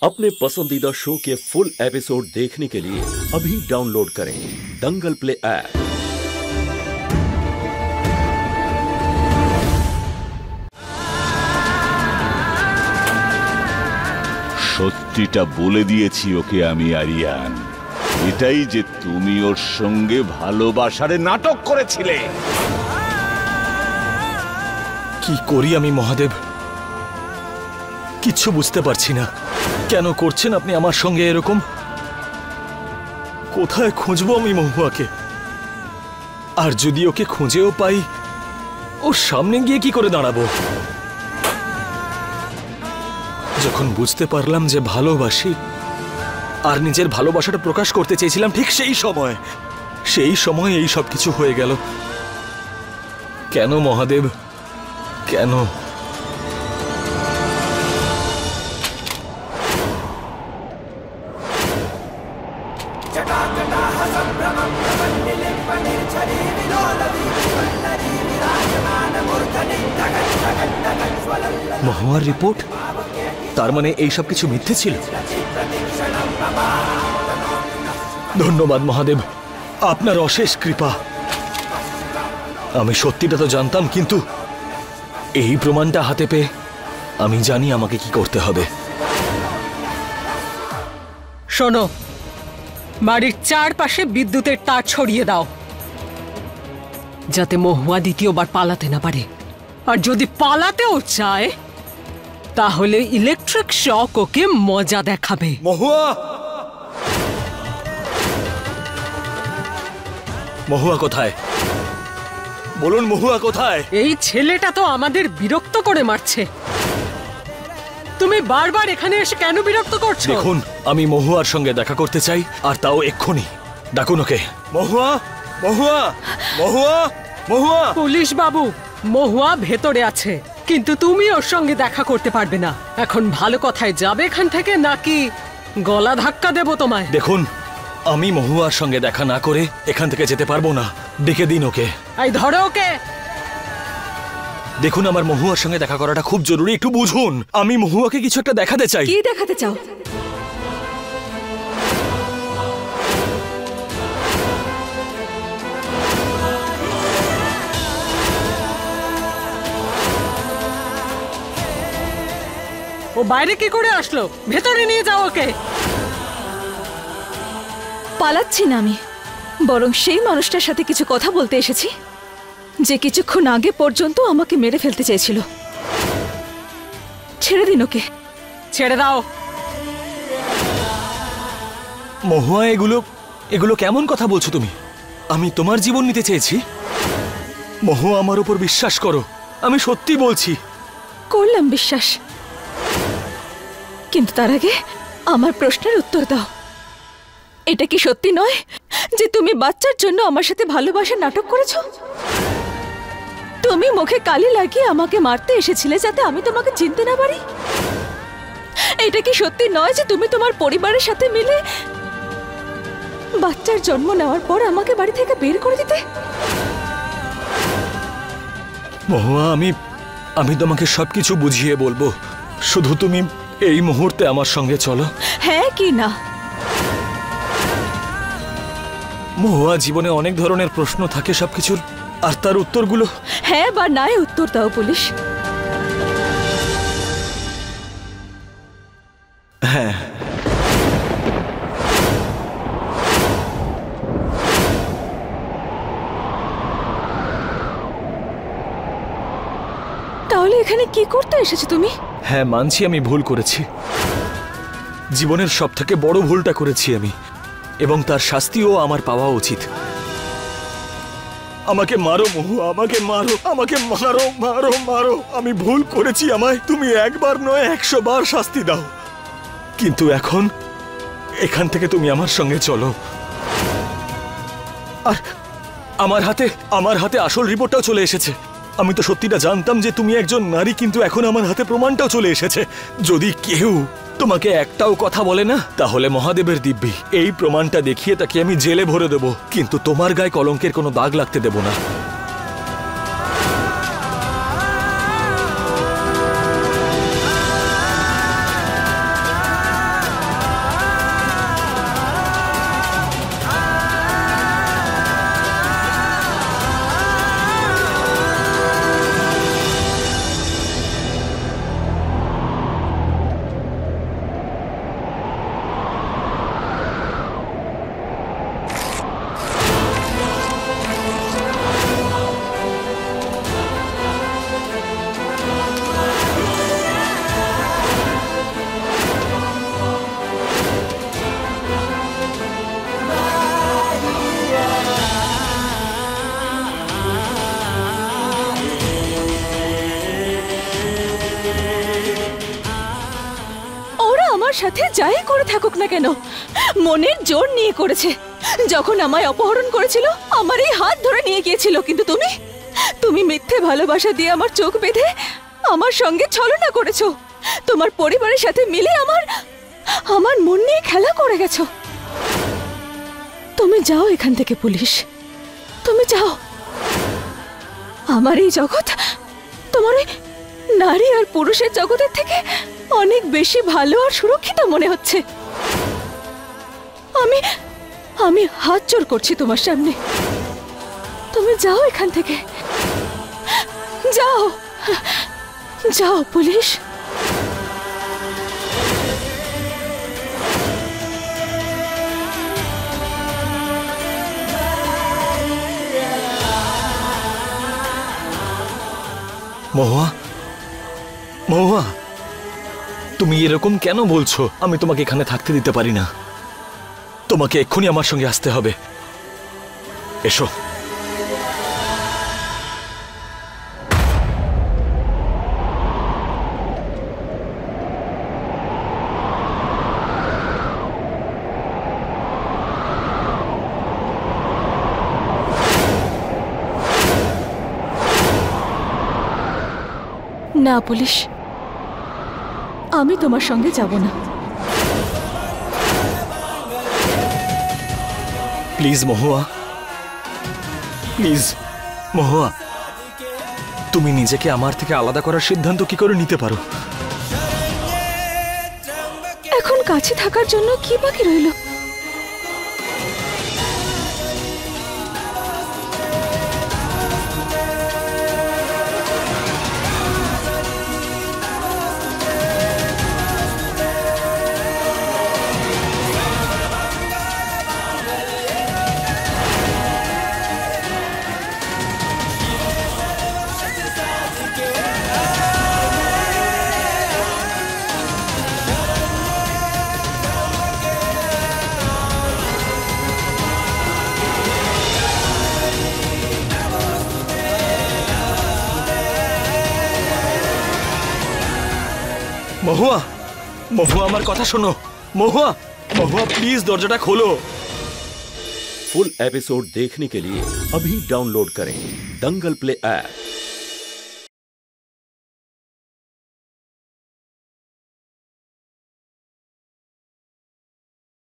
अपने पसंदीदा शो के फुल एपिसोड देखने के लिए अभी डाउनलोड करें दंगल प्ले ऐप। সত্যিটা বলে দিয়েছি ওকে আমি আরিয়ান, এটাই যে তুমি ওর সঙ্গে ভালোবাসার নাটক করেছিলে। কি করি আমি মহাদেব, কিচ্ছু বুঝতে পারছি না। কেন করছেন আপনি আমার সঙ্গে এরকম? কোথায় খুঁজবো আমি মহুয়াকে? আর যদি ওকে খুঁজেও পাই, ওর সামনে গিয়ে কি করে দাঁড়াবো? যখন বুঝতে পারলাম যে ভালোবাসি আর নিজের ভালোবাসাটা প্রকাশ করতে চেয়েছিলাম, ঠিক সেই সময় এই সব কিছু হয়ে গেল। কেন মহাদেব, কেন? মহুয়ার রিপোর্ট, তার মানে এই সব কিছু মিথ্যে ছিল। ধন্যবাদ মহাদেব, আপনার অশেষ কৃপা। আমি সত্যিটা তো জানতাম, কিন্তু এই প্রমাণটা হাতে পেয়ে আমি জানি আমাকে কি করতে হবে। শোনো, বাড়ির চারপাশে বিদ্যুতের তার ছড়িয়ে দাও, যাতে মহুয়া দ্বিতীয়বার পালাতে না পারে। আর যদি পালাতেও চায়, তাহলে ইলেকট্রিক শক ওকে মজা দেখাবে। মহুয়া, মহুয়া কোথায়? বলুন মহুয়া কোথায়? এই ছেলেটা তো আমাদের বিরক্ত করে মারছে। তুমি বারবার এখানে এসে কেন বিরক্ত করছো? দেখুন, আমি মহুয়ার সঙ্গে দেখা করতে চাই, আর তাও এক্ষুনি। ডাকুন ওকে। মহুয়া, মহুয়া, মহুয়া, মহুয়া। পুলিশ বাবু, মহুয়া ভেতরে আছে, কিন্তু তুমি ওর সঙ্গে দেখা করতে পারবে না। এখন ভালো কথায় যাবে এখান থেকে, নাকি গলা ধাক্কা দেবো তোমায়? দেখুন, আমি মহুয়ার সঙ্গে দেখা না করে এখান থেকে যেতে পারবো না। ডেকে দিন ওকে। এই ধরো ওকে। দেখুন, আমার মহুয়ার সঙ্গে দেখা করাটা খুব জরুরি, একটু বুঝুন। আমি মহুয়াকে কিছু একটা দেখাতে চাই। কি দেখাতে চাও? ও বাইরে কি করে আসলো? ভেতরে নিয়ে যাও ওকে। পালাচ্ছি না আমি, বরং সেই মানুষটার সাথে কিছু কথা বলতে এসেছি, যে কিছুক্ষণ আগে পর্যন্ত আমাকে মেরে ফেলতে চেয়েছিল। ছেড়ে দিন ওকে। ছেড়ে দাও। মহুয়া, এগুলো কেমন কথা বলছো তুমি? আমি তোমার জীবন নিতে চেয়েছি। মহুয়া, আমার উপর বিশ্বাস করো, আমি সত্যি বলছি। করলাম বিশ্বাস, কিন্তু তার আগে আমার প্রশ্নের উত্তর দাও। এটা কি সত্যি নয় যে তুমি বাচ্চার জন্য আমার সাথে ভালোবাসার নাটক করেছো? তুমি মুখে কালি লাগিয়ে আমাকে মারতে এসেছিলে যাতে আমি তোমাকে চিনতে না পারি? এটা কি সত্যি নয় যে তুমি তোমার পরিবারের সাথে মিলে বাচ্চার জন্ম নেওয়ার পর আমাকে বাড়ি থেকে বের করে দিতে? মহুয়া, আমি তোমাকে সবকিছু বুঝিয়ে বলবো, শুধু তুমি এই মুহূর্তে আমার সঙ্গে চলো। হ্যাঁ কি না? মহুয়া, জীবনে অনেক ধরনের প্রশ্ন থাকে সবকিছুর, আর তার উত্তরগুলো হ্যাঁ বা নাই উত্তর দাও পুলিশ। হ্যাঁ। তাহলে এখানে কি করতে এসেছো তুমি? হ্যাঁ, মানছি আমি ভুল করেছি। জীবনের সবথেকে বড় ভুলটা করেছি আমি, এবং তার শাস্তিও আমার পাওয়া উচিত। আমাকে মারো মহুয়া, আমাকে মারো, আমাকে মারো, মারো, মারো। আমি ভুল করেছি, আমায় তুমি একবার নয় 100 বার শাস্তি দাও, কিন্তু এখন এখান থেকে তুমি আমার সঙ্গে চলো। আর আমার হাতে আসল রিপোর্টটাও চলে এসেছে। আমি তো সত্যিটা জানতাম যে তুমি একজন নারী, কিন্তু এখন আমার হাতে প্রমাণটাও চলে এসেছে। যদি কেউ তোমাকে একটাও কথা বলে না, তাহলে মহাদেবের দিব্যি। এই প্রমাণটা দেখিয়ে তাকে আমি জেলে ভরে দেব, কিন্তু তোমার গায়ে কলঙ্কের কোনো দাগ লাগতে দেব না। সাথে যাই করে থাকুক না কেন মনের জোর নিয়ে করেছে। যখন আমায় অপহরণ করেছিল আমার এই হাত ধরে নিয়ে গিয়েছিল, কিন্তু তুমি মিথ্যে ভালোবাসা দিয়ে আমার চোখ বেঁধে আমার সঙ্গে ছলনা করেছো। তোমার পরিবারের সাথে মিলে আমার মন নিয়ে খেলা করে গেছো। তুমি যাও এখান থেকে পুলিশ, তুমি যাও। আমার এই জগৎ তোমার ওই নারী আর পুরুষের জগতের থেকে অনেক বেশি ভালো আর সুরক্ষিত মনে হচ্ছে। আমি হাত জোড় করছি তোমার সামনে, তুমি যাও এখান থেকে, যাও যাও পুলিশ। মহুয়া, মহুয়া, তুমি এরকম কেন বলছো? আমি তোমাকে এখানে থাকতে দিতে পারি না। তোমাকে এক্ষুনি আমার সঙ্গে আসতে হবে। এসো। না পুলিশ, আমি তোমার সঙ্গে যাব না। প্লিজ মহুয়া, প্লিজ মহুয়া, তুমি নিজেকে আমার থেকে আলাদা করার সিদ্ধান্ত কি করে নিতে পারো? এখন কাছে থাকার জন্য কি বাকি রইল? মহুয়া, মহুয়া আমার কথা শোনো। মহুয়া, महुआ प्लीज दरवाजा खोलो। फुल एपिसोड देखने के लिए अभी डाउनलोड करें दंगल प्ले ऐप।